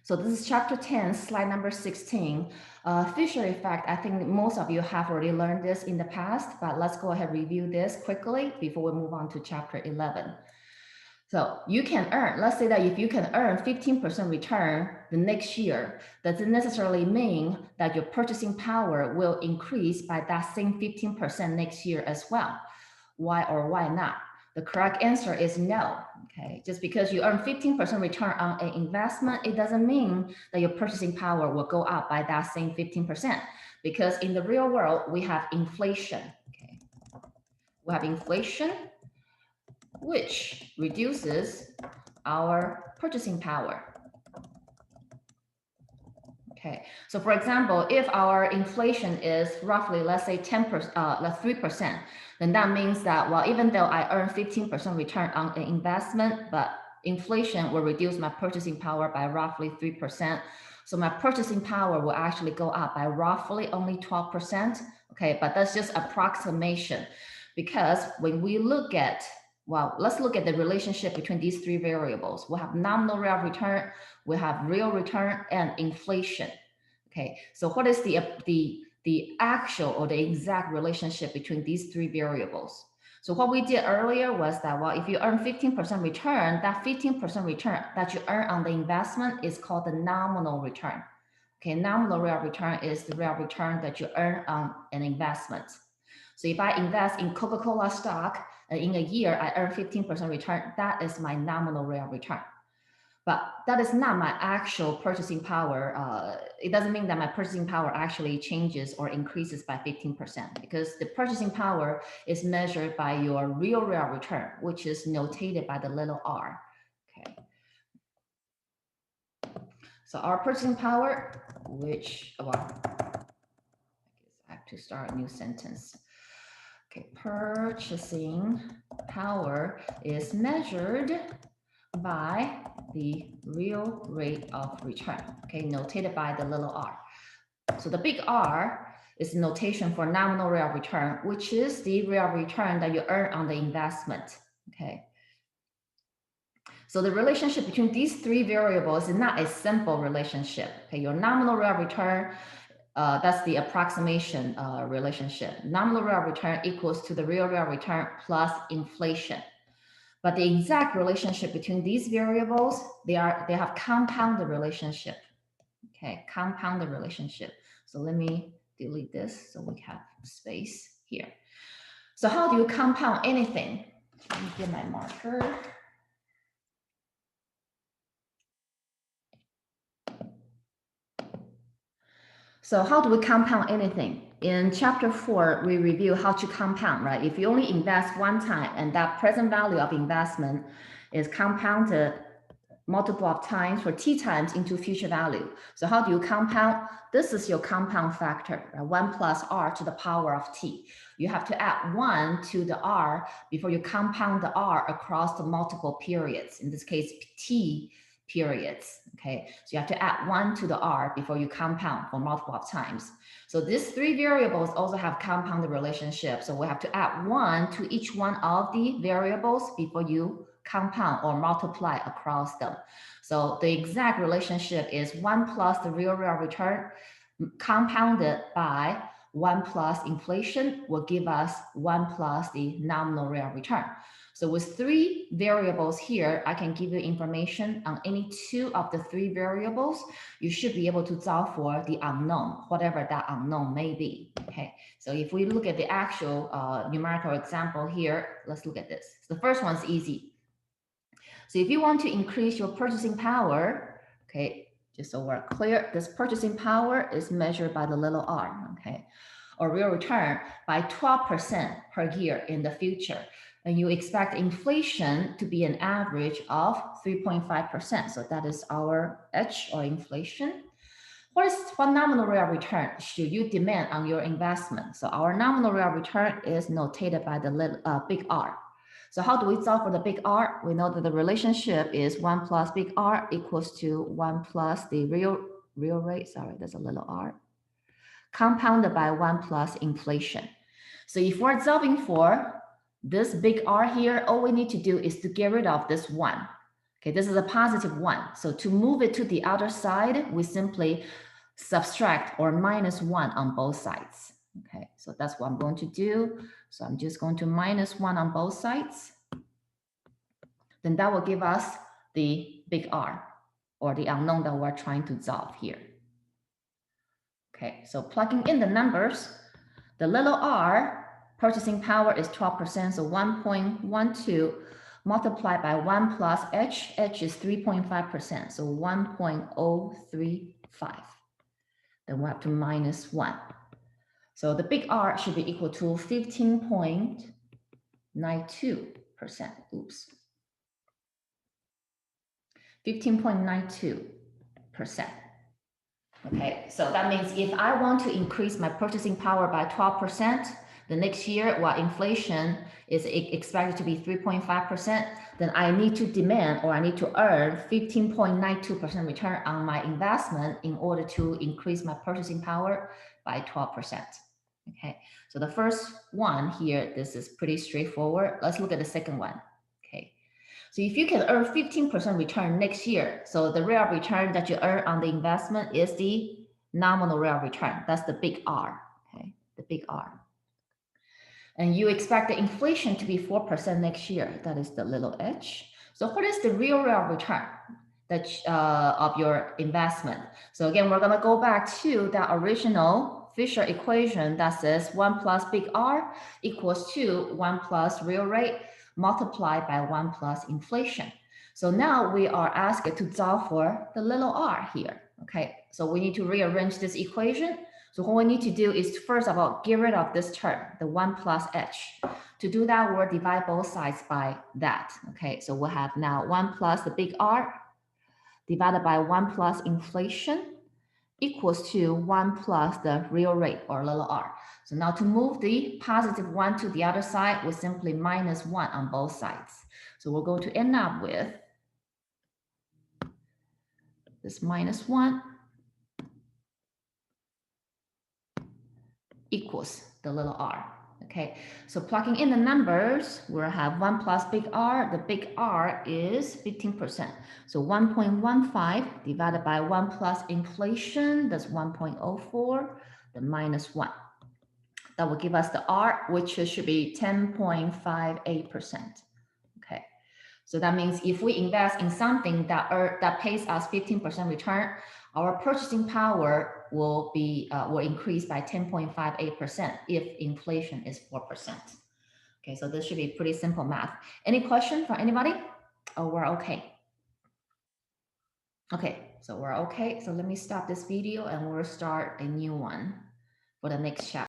So this is chapter 10, slide number 16. Fisher effect, I think most of you have already learned this in the past, but let's go ahead and review this quickly before we move on to chapter 11. So you can earn, let's say that if you can earn 15% return the next year, doesn't necessarily mean that your purchasing power will increase by that same 15% next year as well. Why or why not? The correct answer is no. Okay, just because you earn 15% return on an investment, it doesn't mean that your purchasing power will go up by that same 15%. Because in the real world, we have inflation. Okay, we have inflation, which reduces our purchasing power. Okay, so for example, if our inflation is roughly, let's say 10%, 3%, then that means that, well, even though I earn 15% return on an investment, but inflation will reduce my purchasing power by roughly 3%. So my purchasing power will actually go up by roughly only 12%. Okay, but that's just approximation, because when we look at, well, let's look at the relationship between these three variables. We have nominal rate of return, we have real return, and inflation. Okay, so what is the actual or the exact relationship between these three variables? So what we did earlier was that, well, if you earn 15% return, that 15% return that you earn on the investment is called the nominal return. Okay, nominal rate of return is the rate of return that you earn on an investment. So if I invest in Coca-Cola stock and in a year I earn 15% return, that is my nominal rate of return. But that is not my actual purchasing power. It doesn't mean that my purchasing power actually changes or increases by 15%, because the purchasing power is measured by your real rate of return, which is notated by the little r. Okay. So our purchasing power, which, well, I guess I have to start a new sentence. Okay, purchasing power is measured by the real rate of return, okay, notated by the little r. So the big R is notation for nominal rate of return, which is the rate of return that you earn on the investment, okay. So the relationship between these three variables is not a simple relationship, okay. Your nominal rate of return, that's the approximation relationship. Nominal rate of return equals to the real rate of return plus inflation. But the exact relationship between these variables, they have compounded relationship. Okay, compounded relationship. So let me delete this so we have space here. So how do you compound anything? Let me get my marker. So how do we compound anything? In chapter 4, we review how to compound, right? If you only invest one time and that present value of investment is compounded multiple of times for t times into future value. So how do you compound? This is your compound factor, right? 1 plus r to the power of t. You have to add 1 to the r before you compound the r across the multiple periods, in this case, t periods, okay? So you have to add 1 to the r before you compound for multiple of times. So these three variables also have compounded relationship. So we have to add 1 to each one of the variables before you compound or multiply across them. So the exact relationship is 1 plus the real rate of return compounded by 1 plus inflation will give us 1 plus the nominal rate of return. So with three variables here, I can give you information on any two of the three variables. You should be able to solve for the unknown, whatever that unknown may be. Okay, so if we look at the actual numerical example here, let's look at this. So the first one's easy. So if you want to increase your purchasing power, okay, just so we're clear, this purchasing power is measured by the little r, okay, or real return by 12% per year in the future. And you expect inflation to be an average of 3.5%. So that is our H, or inflation. What nominal rate of return should you demand on your investment? So our nominal rate of return is notated by the little, big R. So how do we solve for the big R? We know that the relationship is 1 plus big R equals to 1 plus the real rate, sorry, there's a little r, compounded by 1 plus inflation. So if we're solving for this big R here, all we need to do is to get rid of this 1. Okay, this is a positive 1. So to move it to the other side, we simply subtract or minus 1 on both sides. Okay, so that's what I'm going to do. So I'm just going to minus 1 on both sides. Then that will give us the big R, or the unknown that we're trying to solve here. Okay, so plugging in the numbers, the little r purchasing power is 12%, so 1.12 multiplied by 1 plus h is 3.5%, so 1.035. Then we have to minus 1. So the big R should be equal to 15.92%. Oops. 15.92%. Okay, so that means if I want to increase my purchasing power by 12%, the next year, while inflation is expected to be 3.5%, then I need to demand, or I need to earn 15.92% return on my investment in order to increase my purchasing power by 12%. Okay, so the first one here, this is pretty straightforward. Let's look at the second one. Okay, so if you can earn 15% return next year, so the real return that you earn on the investment is the nominal real return. That's the big R, okay, the big R. And you expect the inflation to be 4% next year. That is the little h. So what is the real return that of your investment? So again, we're gonna go back to that original Fisher equation that says 1 plus big R equals to 1 plus real rate multiplied by 1 plus inflation. So now we are asked to solve for the little r here. Okay, so we need to rearrange this equation. So what we need to do is, first of all, get rid of this term, the 1 plus h. To do that, we'll divide both sides by that. Okay, so we'll have now 1 plus the big R divided by 1 plus inflation equals to 1 plus the real rate, or little r. So now to move the positive 1 to the other side, we simply minus 1 on both sides. So we're going to end up with this minus 1 equals the little r. Okay, so plugging in the numbers, we'll have 1 plus big R. The big R is 15%. So 1.15 divided by 1 plus inflation, that's 1.04, then minus 1. That will give us the R, which should be 10.58%. Okay, so that means if we invest in something that pays us 15% return, our purchasing power will increase by 10.58% if inflation is 4%. Okay, so this should be pretty simple math. Any question from anybody? Oh, we're okay. Okay, so we're okay. So let me stop this video and we'll start a new one for the next chapter.